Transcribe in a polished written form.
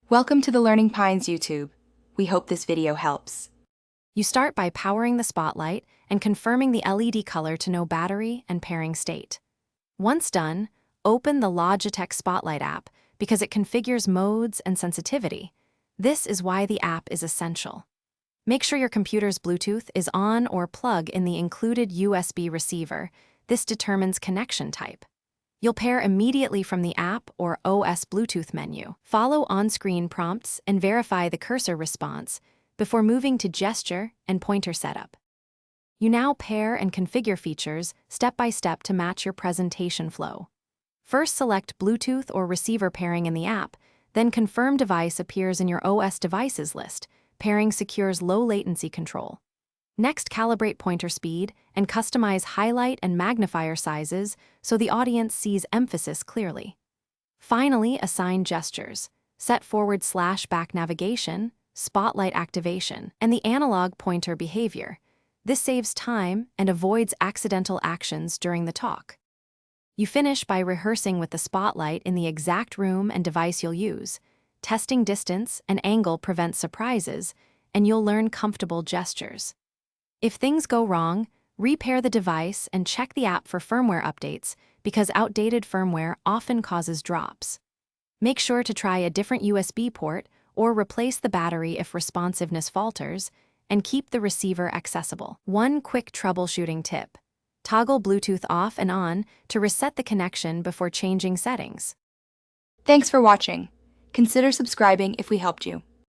Welcome to the Learning Pines YouTube. We hope this video helps. You start by powering the Spotlight and confirming the LED color to know battery and pairing state. Once done, open the Logitech Spotlight app because it configures modes and sensitivity. This is why the app is essential. Make sure your computer's Bluetooth is on or plug in the included USB receiver. This determines connection type. You'll pair immediately from the app or OS Bluetooth menu. Follow on-screen prompts and verify the cursor response before moving to gesture and pointer setup. You now pair and configure features step by step to match your presentation flow. First, select Bluetooth or receiver pairing in the app, then Confirm Device appears in your OS devices list. Pairing secures low latency control. Next, calibrate pointer speed and customize highlight and magnifier sizes so the audience sees emphasis clearly. Finally, assign gestures. Set /back navigation, spotlight activation, and the analog pointer behavior. This saves time and avoids accidental actions during the talk. You finish by rehearsing with the spotlight in the exact room and device you'll use. Testing distance and angle prevents surprises, and you'll learn comfortable gestures. If things go wrong, repair the device and check the app for firmware updates because outdated firmware often causes drops. Make sure to try a different USB port or replace the battery if responsiveness falters, and keep the receiver accessible. One quick troubleshooting tip: toggle Bluetooth off and on to reset the connection before changing settings. Thanks for watching. Consider subscribing if we helped you.